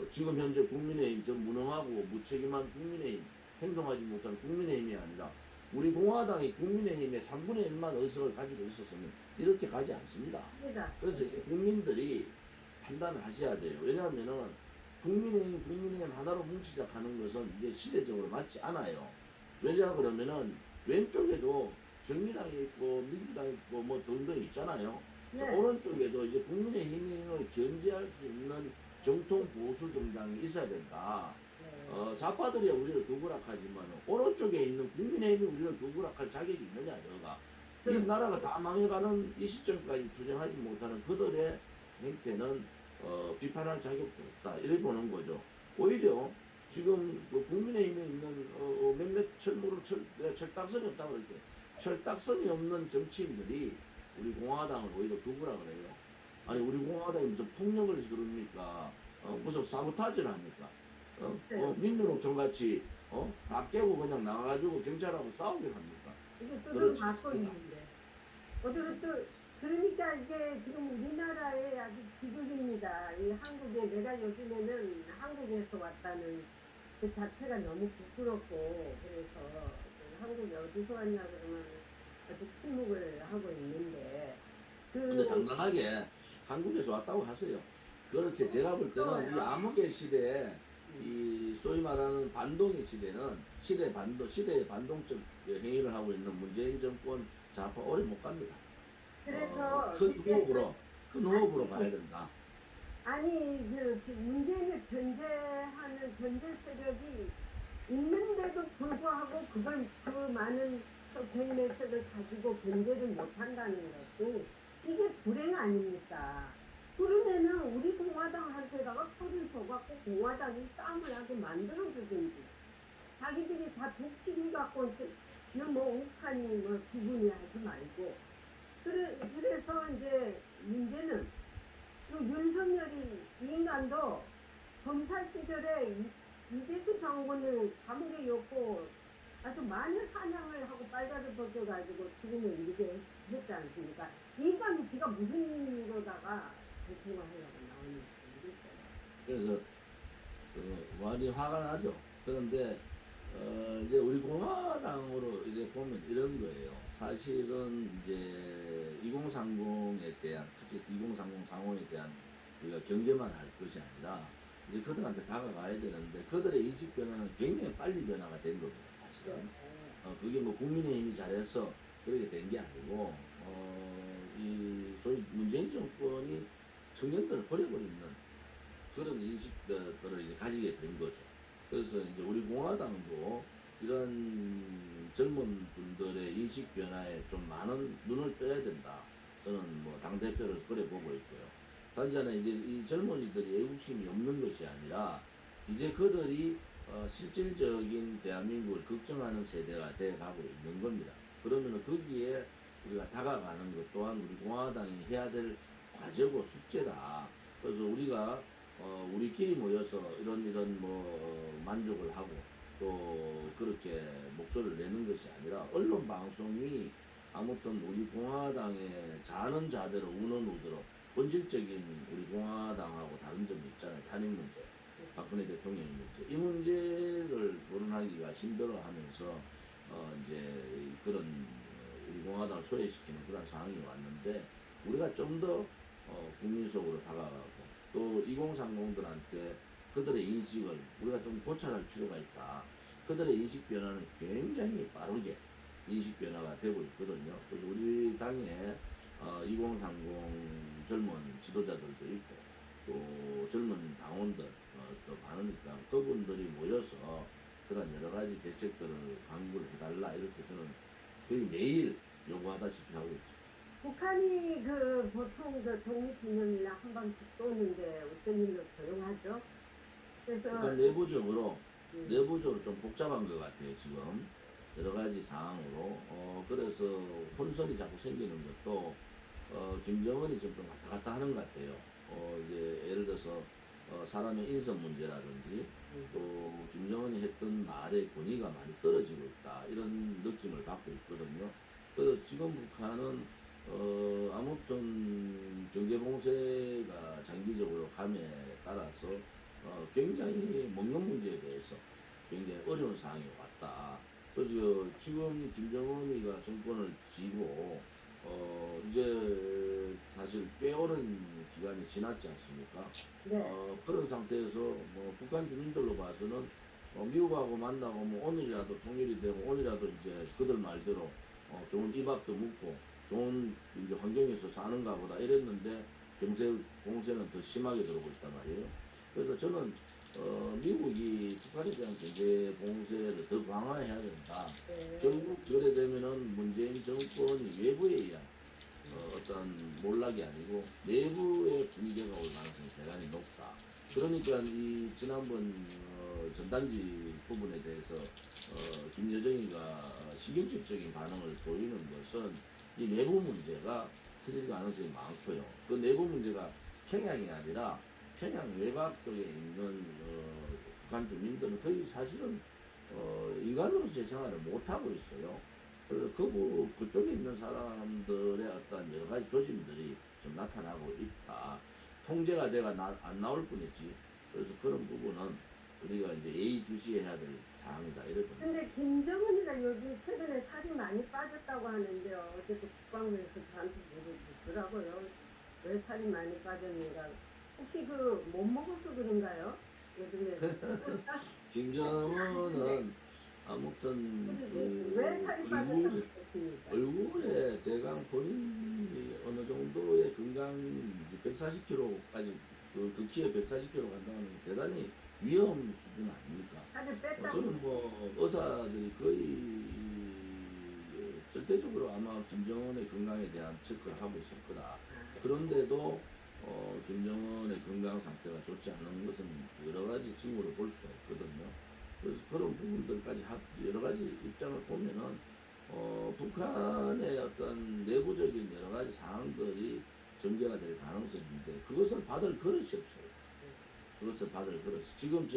지금 현재 국민의힘 저 무능하고 무책임한 국민의힘 행동하지 못한 국민의힘이 아니라 우리 공화당이 국민의힘의 3분의 1만 의석을 가지고 있었으면 이렇게 가지 않습니다. 그래서 국민들이 판단을 하셔야 돼요. 왜냐하면은 국민의힘 하나로 뭉치자하는 것은 이제 시대적으로 맞지 않아요. 왜냐 그러면은 왼쪽에도 정의당이 있고 민주당이 있고 뭐 등등 있잖아요. 네. 오른쪽에도 이제 국민의힘을 견제할 수 있는 정통 보수 정당이 있어야 된다. 좌파들이 우리를 극우락하지만 오른쪽에 있는 국민의힘이 우리를 극우락할 자격이 있느냐 여가. 이 나라가 다 망해가는 이 시점까지 투쟁하지 못하는 그들의 행태는 비판할 자격도 없다. 이래 보는 거죠. 오히려 지금 뭐 국민의힘에 있는 몇몇 철딱선이 없다고 그랬죠. 철딱선이 없는 정치인들이 우리 공화당을 오히려 극우라 그래요. 아니 우리 공화당이 무슨 폭력을 그럽니까? 무슨 사보타지를 합니까? 민주노총 같이 다 깨고 그냥 나가가지고 경찰하고 싸우게 합니까? 이게 또 그렇지 맞거리인데. 어쨌든 또 그러니까 이게 지금 우리나라의 아주 비극입니다. 이 한국에 내가 요즘에는 한국에서 왔다는 그 자체가 너무 부끄럽고 그래서 한국에 어디서 왔냐 그러면 아주 침묵을 하고 있는데 근데 당당하게 한국에서 왔다고 하세요. 그렇게 제가 볼 때는 이 암흑의 시대에 이 소위 말하는 반동의 시대는 시대의 반동적 행위를 하고 있는 문재인 정권 좌파 오래 못 갑니다. 그래서 큰 후보로 그 농업으로 가야 된다. 아니 그 문재인을 견제하는 견제 세력이 있는데도 불구하고 그걸 그 많은 백매석을 가지고 견제를 못한다는 것도 이게 불행 아닙니까? 그러면은 우리 공화당한테다가 표를 줘갖고 공화당이 싸움을 하게 만들어주든지 자기들이 다 독식이 갖고 뭐 욱하니 뭐 기분이 하지 말고 그래서 이제 문제는 또 윤석열이 이 인간도 검사 시절에 이재수 장군을 감옥에 였고 아주 많은 사냥을 하고 빨가를 벗겨가지고 죽음을 이렇게 했지 않습니까? 이 인간이 지가 무슨 일로다가 대통령하려고 나오는지 모르겠어요. 그래서 많이 화가 나죠. 그런데 이제 우리 공화당으로 이제 보면 이런 거예요. 사실은 이제 2030에 대한 특히 2030 상호에 대한 우리가 경계만 할 것이 아니라 이제 그들한테 다가가야 되는데 그들의 인식 변화는 굉장히 빨리 변화가 된 겁니다. 사실은 그게 뭐 국민의힘이 잘해서 그렇게 된 게 아니고 이 소위 문재인 정권이 청년들을 버려버리는 그런 인식들을 이제 가지게 된 거죠. 그래서 이제 우리 공화당도 이런 젊은 분들의 인식 변화에 좀 많은 눈을 떠야 된다. 저는 뭐 당대표를 그래 보고 있고요. 단지 하나 이제 이 젊은이들이 애국심이 없는 것이 아니라 이제 그들이 실질적인 대한민국을 걱정하는 세대가 되어가고 있는 겁니다. 그러면 거기에 우리가 다가가는 것 또한 우리 공화당이 해야 될 과제고 숙제다. 그래서 우리가 우리끼리 모여서 이런 뭐 만족을 하고 또 그렇게 목소리를 내는 것이 아니라 언론 방송이 아무튼 우리 공화당의 자는 자대로 우는 우대로 본질적인 우리 공화당하고 다른 점이 있잖아요. 탄핵 문제, 박근혜 대통령의 문제, 이 문제를 토론하기가 힘들어하면서 이제 그런 우리 공화당을 소외시키는 그런 상황이 왔는데 우리가 좀 더 국민 속으로 다가가고 또 2030들한테 그들의 인식을 우리가 좀 고찰할 필요가 있다. 그들의 인식 변화는 굉장히 빠르게 인식 변화가 되고 있거든요. 그래서 우리 당에 2030 젊은 지도자들도 있고 또 젊은 당원들 또 많으니까 그분들이 모여서 그런 여러 가지 대책들을 강구를 해달라 이렇게 저는 거의 매일 요구하다시피 하고 있죠. 북한이 그 보통 그 독립기념일날 한 번씩 쏘는데 어떤 일로 조용하죠? 그래서 그러니까 내부적으로 좀 복잡한 것 같아요 지금 여러 가지 상황으로 그래서 혼선이 자꾸 생기는 것도 김정은이 지금 좀 왔다 갔다 하는 것 같아요. 이제 예를 들어서 사람의 인성 문제라든지 또 김정은이 했던 말의 권위가 많이 떨어지고 있다 이런 느낌을 받고 있거든요. 그래서 지금 북한은 아무튼 경제 봉쇄가 장기적으로 감에 따라서 굉장히 먹는 문제에 대해서 굉장히 어려운 상황이 왔다. 그래서 지금 김정은이가 정권을 쥐고 이제 사실 꽤 오랜 기간이 지났지 않습니까? 네. 그런 상태에서 뭐 북한 주민들로 봐서는 미국하고 만나고 뭐 오늘이라도 통일이 되고 오늘이라도 이제 그들 말대로 좋은 이밥도 묻고 좋은 이제 환경에서 사는가 보다 이랬는데 경제 봉쇄는 더 심하게 들어오고 있단 말이에요. 그래서 저는 미국이 북한에 대한 경제 봉쇄를 더 강화해야 된다. 네. 결국 저래 되면은 문재인 정권이 외부에 의한 어떤 몰락이 아니고 내부의 붕괴가 올 가능성이 대단히 높다. 그러니까 이 지난번 전단지 부분에 대해서 김여정이가 신경질적인 반응을 보이는 것은 이 내부 문제가 터질 가능성이 많고요. 그 내부 문제가 평양이 아니라 평양 외곽 쪽에 있는 북한 주민들은 거의 사실은 인간으로서의 생활을 못하고 있어요. 그래서 그쪽에 있는 사람들의 어떤 여러 가지 조짐들이 좀 나타나고 있다. 통제가 내가 안 나올 뿐이지. 그래서 그런 부분은 우리가 이제 예의주시해야 될 사항이다. 이렇게 봅니다. 근데 김정은이가 요즘 최근에 살이 많이 빠졌다고 하는데요. 어제도 국방부에서 저한테 물어보더라고요. 왜 살이 많이 빠졌는가. 혹시 그 못 먹어서 그런가요? 요즘에. 김정은은 아무튼 왜 살이 빠졌다고 그랬습니까? 얼굴에 대강 본인이 어느 정도의 건강이 이제 140km까지 그 키에 140km 간다는 건 대단히 위험 수준 아닙니까? 살을 뺐다고. 저는 뭐 의사들이 거의 절대적으로 아마 김정은의 건강에 대한 체크를 하고 있을 거다. 그런데도 김정은의 건강 상태가 좋지 않은 것은 여러 가지 징후를 볼 수가 있거든요. 그래서 그런 부분들까지 여러 가지 입장을 보면은 북한의 어떤 내부적인 여러 가지 상황들이 전개가 될 가능성이 있는데 그것을 받을 그릇이 없어요. 그것을 받을 그릇. 지금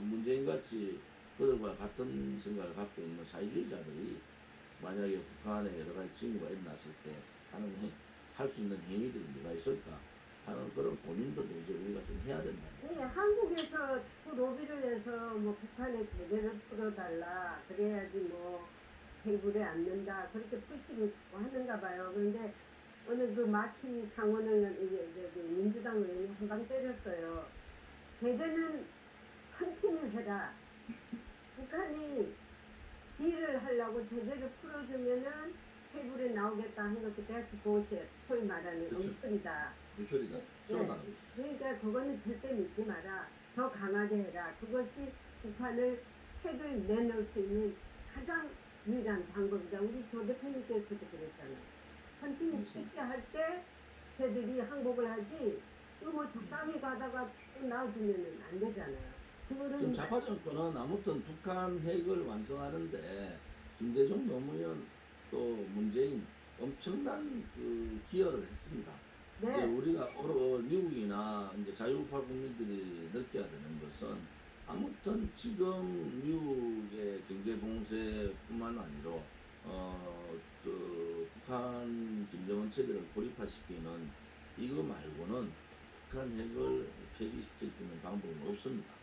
문재인 같이 그들과 같은 생각을 갖고 있는 사회주의자들이 만약에 북한에 여러 가지 징후가 일어났을 때 할 수 있는 행위들이 뭐가 있을까 하는 그런 고민들도 이제 우리가 좀 해야 된다. 네, 한국에서 자꾸 로비를 해서 뭐 북한에 제재를 풀어달라 그래야지 뭐 테이블에 앉는다 그렇게 풀치고 하는가 봐요. 그런데 오늘 그 마틴 강원을 이제 그 민주당 의원이 한 방 때렸어요. 제재는 한팀을 해라. 북한이 딜을 하려고 제재를 풀어주면은 테이블에 나오겠다 하는 것이 대학교 보시에 소위 말하는 그렇죠. 엉터리다. 불편이다. 쏘아나가고 있어. 그러니까 그거는 절대 믿지 마라. 더 강하게 해라. 그것이 북한을 핵을 내놓을 수 있는 가장 유일한 방법이다. 우리 조 대표님께서도 그랬잖아요. 헌팅이 쉽게 할 때 쟤들이 항복을 하지 뭐 적당히 가다가 또 놔두면 안 되잖아요. 지금 그거는 좌파 정권은 아무튼 북한 핵을 완성하는데 김대중 노무현 또 문재인 엄청난 그 기여를 했습니다. 이제 네. 우리가 미국이나 이제 자유우파 국민들이 느껴야 되는 것은 아무튼 지금 미국의 경제 봉쇄뿐만 아니라 그 북한 김정은 체제를 고립화시키는 이거 말고는 북한 핵을 폐기시킬 수 있는 방법은 없습니다.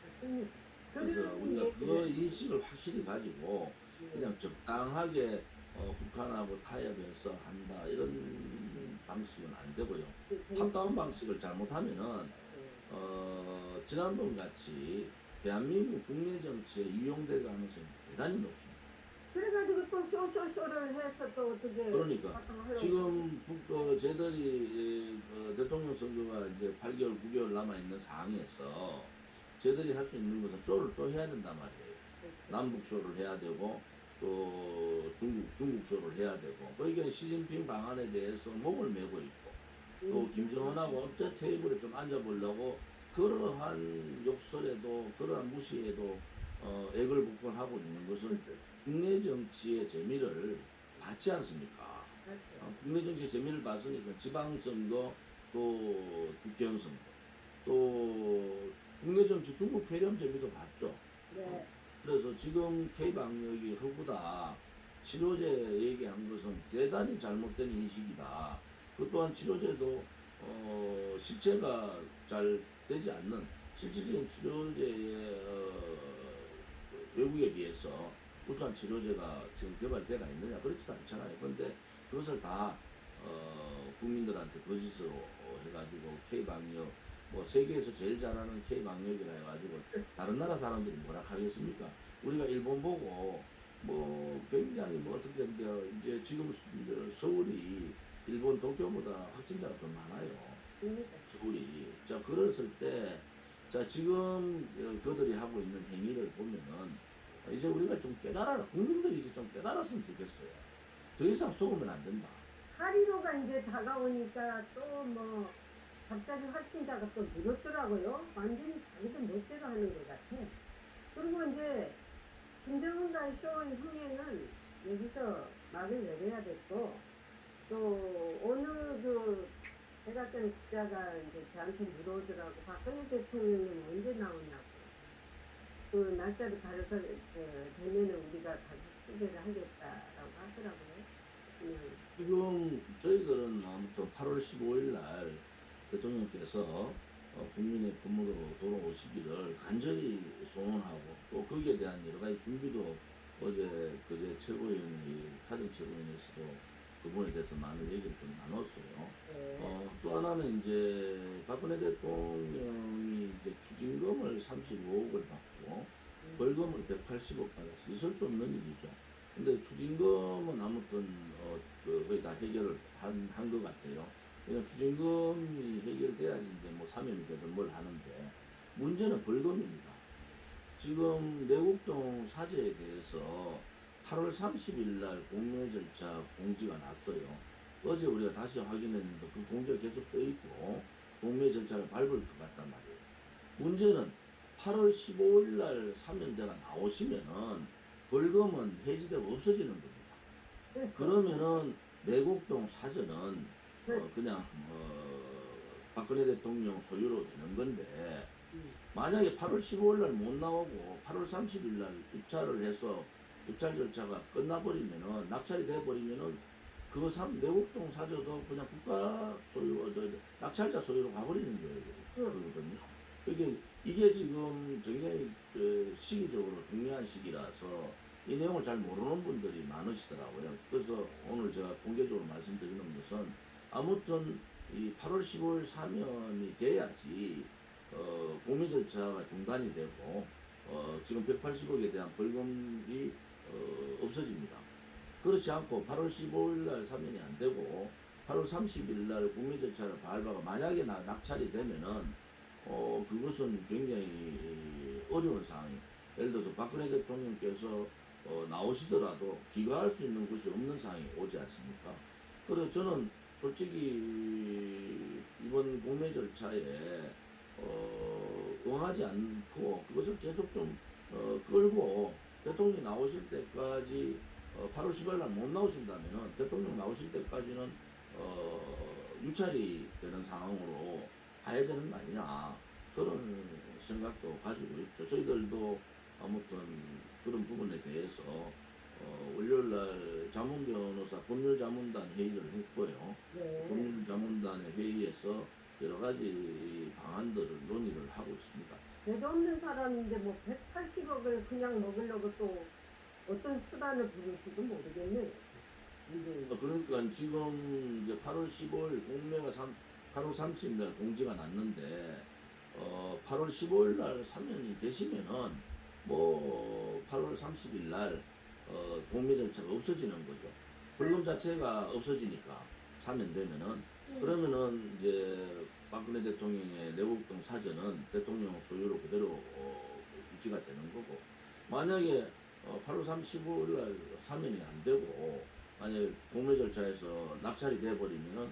그래서 우리가 그 인식을 확실히 가지고 그냥 적당하게 북한하고 타협해서 한다 이런 방식은 안 되고요. 탑다운 방식을 잘못하면은 지난번 같이 대한민국 국내 정치에 이용될 가능성이 대단히 높습니다. 그래가지고 또 쇼쇼쇼를 해서 또 어떻게 그러니까 지금 쟤들이 대통령 선거가 이제 8개월, 9개월 남아 있는 상황에서 쟤들이 할 수 있는 것은 쇼를 또 해야 된단 말이에요. 남북 쇼를 해야 되고 또 중국 쇼를 해야 되고 그러니까 시진핑 방안에 대해서 목을 메고 있고 또 김정은하고 어째 테이블에 좀 앉아보려고 그러한 욕설에도 그러한 무시에도 액을 복권하고 있는 것은 국내 정치의 재미를 받지 않습니까? 국내 정치의 재미를 봤으니까 지방선거 또 국회의원 선거 또 국내 정치 중국 폐렴 재미도 봤죠. 네. 그래서 지금 K방역이 허구다. 치료제 얘기한 것은 대단히 잘못된 인식이다. 그 또한 치료제도 실체가 잘 되지 않는 실질적인 치료제의 외국에 비해서 우수한 치료제가 지금 개발되어 있느냐 그렇지도 않잖아요. 그런데 그것을 다 국민들한테 거짓으로 해가지고 K방역 뭐 세계에서 제일 잘하는 K방역이라 해가지고 다른 나라 사람들이 뭐라 하겠습니까? 우리가 일본 보고 뭐 굉장히 뭐 어떻게 이제 지금 서울이 일본 도쿄보다 확진자가 더 많아요. 서울이. 자 그랬을 때 자 지금 그들이 하고 있는 행위를 보면은 이제 우리가 좀 깨달아라. 국민들이 이제 좀 깨달았으면 좋겠어요. 더 이상 속으면 안 된다. 8.15가 이제 다가오니까 또 뭐 갑자기 확진자가 또 늘었더라고요. 완전히 자기들 멋대로 하는 것 같아. 그리고 이제 김정은과의 쇼의 흥행은 여기서 막을 내려야 됐고 또 어느 그 제가 땐 기자가 이제 저한테 물어오더라고. 박근혜 대통령은 언제 나오냐고. 그 날짜를 가려서 되면은 우리가 다시 취재를 하겠다라고 하더라고요. 지금 저희들은 아무튼 8월 15일 날 대통령께서 국민의 품으로 돌아오시기를 간절히 소원하고 또 거기에 대한 여러 가지 준비도 그제 최고위원회 사정 최고위원회에서도 그분에 대해서 많은 얘기를 좀 나눴어요. 또 하나는 이제 박근혜 대통령이 이제 추징금을 35억을 받고 벌금을 180억 받아서 있을 수 없는 일이죠. 근데 추징금은 아무튼 거의 다 해결을 한 것 같아요. 그냥 추징금이 해결돼야지 이제 뭐 사면이 되든 뭘 하는데 문제는 벌금입니다. 지금 내곡동 사저에 대해서 8월 30일 날 공매 절차 공지가 났어요. 어제 우리가 다시 확인했는데 그 공지가 계속 떠 있고 공매 절차를 밟을 것 같단 말이에요. 문제는 8월 15일 날 사면대가 나오시면은 벌금은 해지되고 없어지는 겁니다. 그러면은 내곡동 사저는 그냥 박근혜 대통령 소유로 되는 건데 만약에 8월 15일 날 못 나오고 8월 30일 날 입찰을 해서 입찰 절차가 끝나버리면은 낙찰이 돼버리면은 그 내곡동 사저도 그냥 국가 소유, 낙찰자 소유로 가버리는 거거든요. 이게 지금 굉장히 시기적으로 중요한 시기라서 이 내용을 잘 모르는 분들이 많으시더라고요. 그래서 오늘 제가 공개적으로 말씀드리는 것은 아무튼 이 8월 15일 사면이 돼야지 공매 절차가 중단이 되고 지금 180억에 대한 벌금이 없어집니다. 그렇지 않고 8월 15일 날 사면이 안 되고 8월 30일 날 공매 절차를 밟아가 만약에 낙찰이 되면은 그것은 굉장히 어려운 상황이에요. 예를 들어서 박근혜 대통령께서 나오시더라도 귀가할 수 있는 곳이 없는 상황이 오지 않습니까? 그래서 저는 솔직히 이번 공매 절차에 응하지 않고 그것을 계속 좀 끌고 대통령이 나오실 때까지 8월 10일 날 못 나오신다면은 대통령 나오실 때까지는 유찰이 되는 상황으로 가야 되는 거 아니냐 그런 생각도 가지고 있죠. 저희들도 아무튼 그런 부분에 대해서 월요일날 자문변호사 법률자문단 회의를 했고요. 네. 법률자문단의 회의에서 여러 가지 방안들을 논의를 하고 있습니다. 죄도 없는 사람인데 뭐 180억을 그냥 먹으려고 또 어떤 수단을 부를지도 모르겠네요. 그러니까 지금 이제 8월 15일 공매가 8월 30일 날 공지가 났는데 8월 15일 날 사면이 되시면은 뭐 8월 30일 날 공매 절차가 없어지는 거죠. 벌금 자체가 없어지니까 사면되면은 그러면은 이제 박근혜 대통령의 내곡동 사저는 대통령 소유로 그대로 유지가 되는 거고 만약에 8월 35일 날 사면이 안 되고 만약에 공매 절차에서 낙찰이 돼버리면은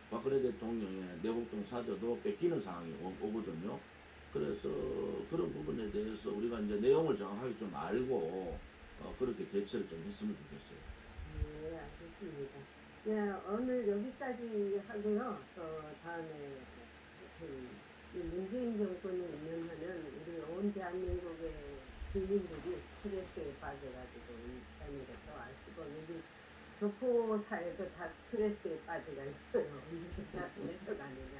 박근혜 대통령의 내곡동 사저도 뺏기는 상황이 오거든요. 그래서 그런 부분에 대해서 우리가 이제 내용을 정확하게 좀 알고 그렇게 대처를 좀 했으면 좋겠어요. 네, 알겠습니다. 네, 오늘 여기까지 하고요. 다음에 이 문재인 정권이 있는 한은 우리 온 대한민국의 국민들이 스트레스에 빠져가지고 있다는 것도 아시고 여기 교포사에도 다 스트레스에 빠져가 있어요. 언제부터 아니냐.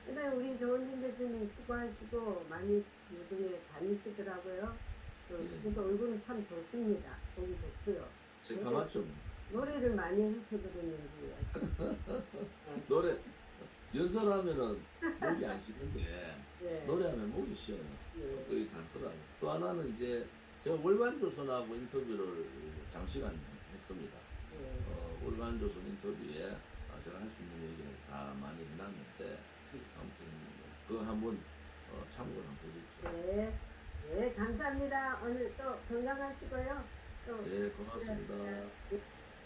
근데 우리 조은진 대표님 수고하시고 많이 요즘에 다니시더라고요. 그래서 얼굴은 참 좋습니다. 보기 좋고요. 새까맣죠. 노래를 많이 하셔서 그런지. 노래 연설하면은 목이 안 쉬는데 네. 노래하면 목이 쉬어요. 네. 그게 닿더라고요. 또 하나는 이제 제가 월간조선하고 인터뷰를 장시간 했습니다. 네. 월간조선 인터뷰에 제가 할 수 있는 얘기를 다 많이 해놨는데 아무튼 그거 한번 참고를 한번 보십시오. 네. 네, 감사합니다. 오늘 또 건강하시고요. 또 네, 고맙습니다. 네.